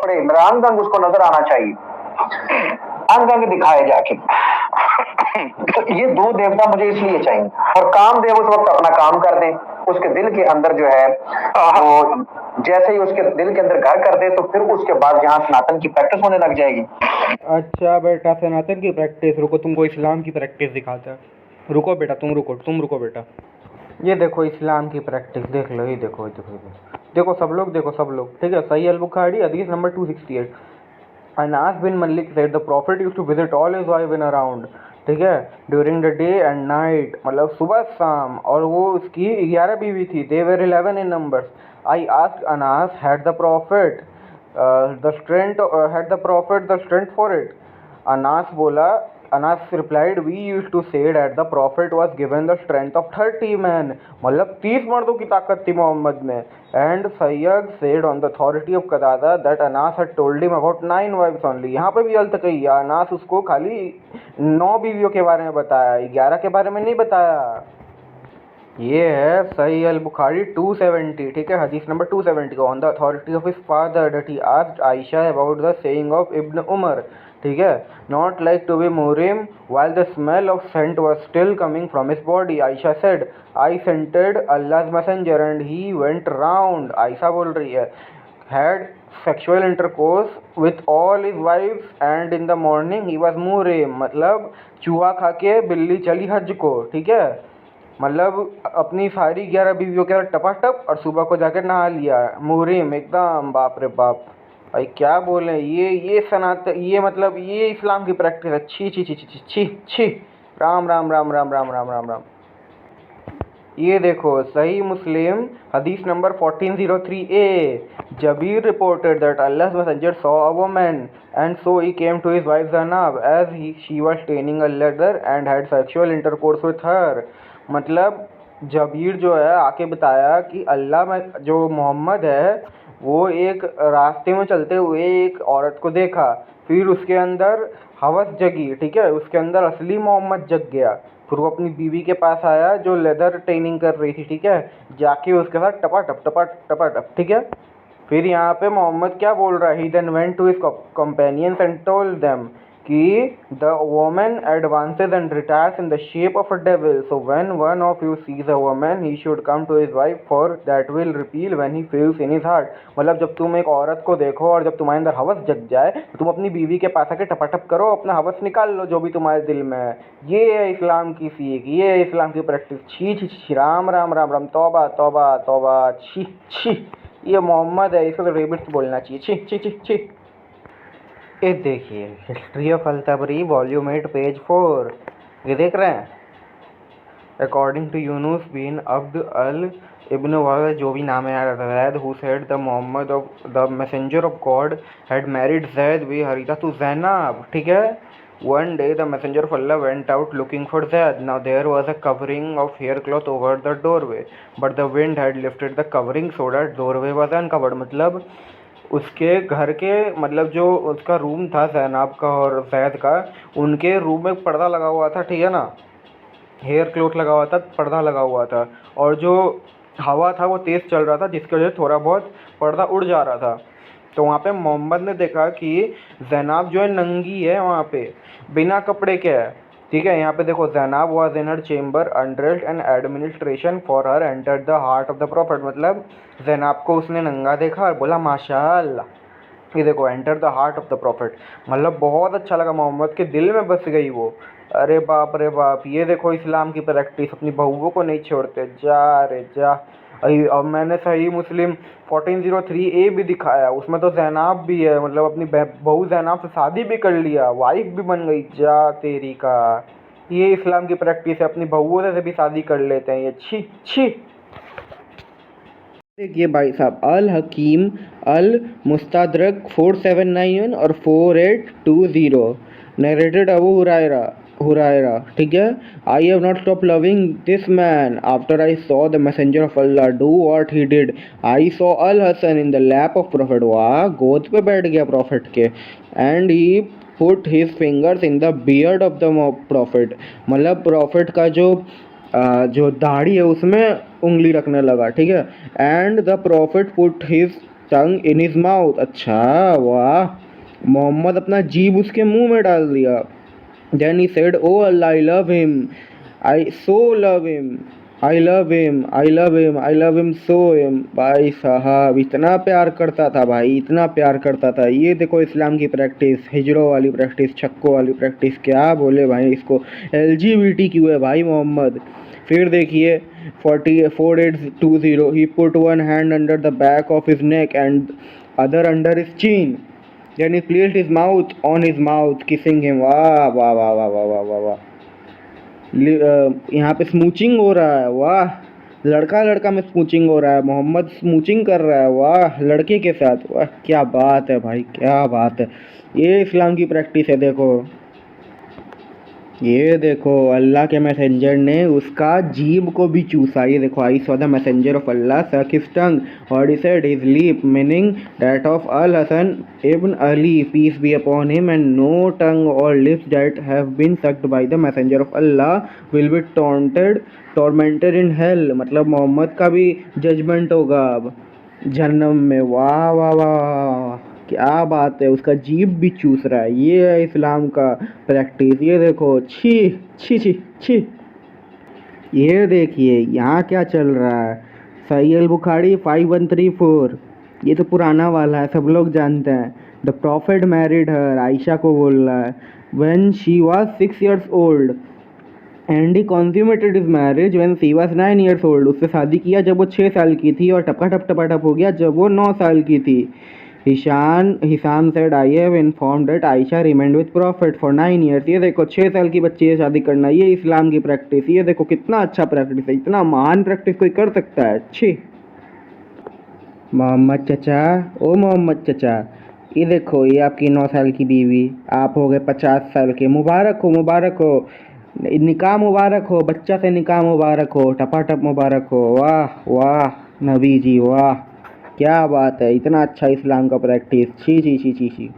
कपड़े, मेरा अंग अंग उसको नजर आना चाहिए, अंग अंग दिखाए जाके। तो ये दो देवता मुझे इसलिए चाहिए। और कामदेव उस वक्त अपना काम कर दे, उसके दिल के अंदर जो है वो जैसे ही उसके दिल के अंदर घर कर दे, तो फिर उसके बाद जहाँ सनातन की प्रैक्टिस होने लग जाएगी। अच्छा बेटा, सनातन की प्रैक्टिस, रुको तुमको इस्लाम की प्रैक्टिस दिखाता है। रुको बेटा, तुम रुको बेटा। ये देखो इस्लाम की प्रैक्टिस, देख लो, ये देखो, देखो सब लोग, देखो सब लोग, ठीक है। सही अल बुखारी हदीस number 268। Anas bin Malik said the prophet used to visit all his wife in around, ठीक है, during the day and night, मतलब सुबह शाम, और वो उसकी 11 बीवी थी, they were 11 in numbers. I asked Anas had the prophet the strength for it. Anas बोला, Anas replied, we used to say that the prophet was given the strength of 30 man, मतलब 30 मर्दों की ताकत थी मोहम्मद में। And Syed said on the authority of Qatada that Anas had told him about 9 wifes only. यहाँ पे भी अल्तकई, अनास उसको खाली 9 बीवियों के बारे में बताया, 11 के बारे में नहीं बताया। ये है सही अल बुखारी 270, ठीक है, हदीस number 270। On the authority of his father that he asked Aisha about the saying of Ibn Umar, ठीक है, नॉट लाइक टू बी मुरिम while the smell of scent was still coming from his body. Ayesha said, I scented Allah's messenger and he went round. Ayesha बोल रही है, had sexual intercourse with all his wives and in the morning he was murim, मतलब चूहा खा के बिल्ली चली हज को, ठीक है, मतलब अपनी सारी 11 बीवियों के साथ टपाटप, और सुबह को जाकर नहा लिया, मुहरिम एकदम। बाप रे बाप, भाई क्या बोले, ये सनातन, ये मतलब ये इस्लाम की प्रैक्टिस है। छी छी छी छी छी छी छी, राम राम राम राम राम राम राम राम। ये देखो सही मुस्लिम हदीस number 1403a, Jabir reported that Allah's messenger saw a woman and so he came to his wife Zainab as she was staining a leather and had sexual intercourse with her। मतलब जबीर जो है आके बताया कि अल्लाह में जो मोहम्मद है वो एक रास्ते में चलते हुए एक औरत को देखा, फिर उसके अंदर हवस जगी, ठीक है, उसके अंदर असली मोहम्मद जग गया, फिर वो अपनी बीवी के पास आया जो लेदर ट्रेनिंग कर रही थी, ठीक है, जाके उसके साथ टपा टप, ठीक है। फिर यहाँ पे मोहम्मद क्या बोल रहा है, he then went to his companions and told them कि the woman advances and retires in the shape of a devil, so when one of you sees a woman he should come to his wife for that will repel when he feels in his heart. मतलब जब तुम एक औरत को देखो और जब तुम्हारे अंदर हवस जग जाए तो तुम अपनी बीवी के पास आके टपाटप करो, अपना हवस निकाल लो जो भी तुम्हारे दिल में है। ये है इस्लाम की सीख, ये है इस्लाम की प्रैक्टिस। छी छी छी, राम राम राम राम, तौबा तौबा तौबा, छी छी, ये मोहम्मद है, इसको तो रेबिट्स बोलना चाहिए, छी छी छी छी। ये देखिए history of al Tabari volume 8 page 4, ये देख रहे हैं। According to Yunus bin Abd al Ibn Wal, जो भी नाम है यार, Zaid who said the Mohammad of the messenger of God had married Zaid b Haritha to Zainab, ठीक है। One day the messenger of Allah went out looking for Zaid. Now there was a covering of haircloth over the doorway, but the wind had lifted the covering so that doorway was uncovered। मतलब उसके घर के, मतलब जो उसका room था ज़ैनब का और जैद का, उनके रूम में पर्दा लगा हुआ था, ठीक है ना, हेयर क्लोथ लगा हुआ था, पर्दा लगा हुआ था, और जो हवा था वो तेज़ चल रहा था जिसकी वजह से थोड़ा बहुत पर्दा उड़ जा रहा था। तो वहाँ पे मोहम्मद ने देखा कि ज़ैनब जो है नंगी है, वहाँ पे बिना कपड़े के है, ठीक है। यहाँ पे देखो, Zainab was in her chamber undressed and administration for her entered the heart of the prophet. मतलब ज़ैनब को उसने नंगा देखा और बोला माशाअल्लाह। ये देखो, enter the heart of the prophet, मतलब बहुत अच्छा लगा, मोहम्मद के दिल में बस गई वो। अरे बाप रे बाप, ये देखो इस्लाम की प्रैक्टिस, अपनी बहुओं को नहीं छोड़ते, जा रे जा। अब मैंने सही मुस्लिम 1403a भी दिखाया, उसमें तो ज़ैनब भी है, मतलब अपनी बहू ज़ैनब से शादी भी कर लिया, वाइफ भी बन गई, जा तेरी का। ये इस्लाम की प्रैक्टिस है, अपनी बहुओं से भी शादी कर लेते हैं ये, छी छी। देखिए भाई साहब, अल हकीम अल मुस्तदरक 4791 और 4820, नरेटेड अबू हुरैरा, ठीक है। I have not stop loving this man after I saw the messenger of Allah do what he did. I saw Al Hasan in the lap of prophet, वाह, गोद पे बैठ गया प्रॉफिट के, and he put his fingers in the beard of the prophet, मतलब prophet का जो दाढ़ी है उसमें उंगली रखने लगा, ठीक है। And the profit put his tongue in his mouth. अच्छा, वाह, मोहम्मद अपना जीभ उसके मुंह में डाल दिया। Then he said, oh Allah, I love him, I so love him, I love him, I love him, I love him so him. भाई साहब इतना प्यार करता था भाई, इतना प्यार करता था। ये देखो इस्लाम की प्रैक्टिस, हिजड़ों वाली प्रैक्टिस, छक्कों वाली प्रैक्टिस, क्या बोले भाई इसको, LGBTQ है भाई मोहम्मद। फिर देखिए 4820, he put one hand under the back of his neck and other under his chin, then he placed his mouth on his mouth kissing him. वाह वाह वाह वाह वाह वाह वाह वाह। यहाँ पे स्मूचिंग हो रहा है, वाह, लड़का लड़का में स्मूचिंग हो रहा है, मोहम्मद स्मूचिंग कर रहा है, वाह, लड़के के साथ, वाह क्या बात है भाई, क्या बात है। ये इस्लाम की प्रैक्टिस है। देखो ये देखो, अल्लाह के मैसेंजर ने उसका जीभ को भी चूसा। ये देखो, I saw the messenger of Allah suck his tongue or he said his lip, meaning that of al Hasan ibn Ali, peace be upon him, and no tongue or lips that have been sucked by the messenger of Allah will be tormented in hell. मतलब Mohammad का भी judgement होगा अब जहन्नम में। वाह वाह वाह, क्या बात है, उसका जीभ भी चूस रहा है। ये है इस्लाम का प्रैक्टिस। ये देखो, छी छी छी छी। ये देखिए यहाँ क्या चल रहा है, सही अल बुखारी 5134, ये तो पुराना वाला है, सब लोग जानते हैं। The prophet married her, Aisha को बोल रहा है, when she was 6 years old and he consummated his marriage when she was 9 years old। उससे शादी किया जब वो 6 साल की थी, और टपका टप टपा टप हो गया जब वो 9 साल की थी। Hisham said, I have informed that Ayesha remained with profit for 9 years। ये देखो, 6 साल की बच्ची से शादी करना, ये इस्लाम की प्रैक्टिस। ये देखो कितना अच्छा प्रैक्टिस है, इतना महान प्रैक्टिस कोई कर सकता है। अच्छी मोहम्मद चचा, ओ मोहम्मद चचा, ये देखो, ये आपकी 9 साल की बीवी, आप हो गए 50 साल के। मुबारक हो, मुबारक हो, निकाह मुबारक हो, बच्चा से निकाह मुबारक हो, टपाटप मुबारक हो। वाह वाह नबी जी, वाह क्या बात है, इतना अच्छा इस्लाम का प्रैक्टिस। छी छी छी छी छी।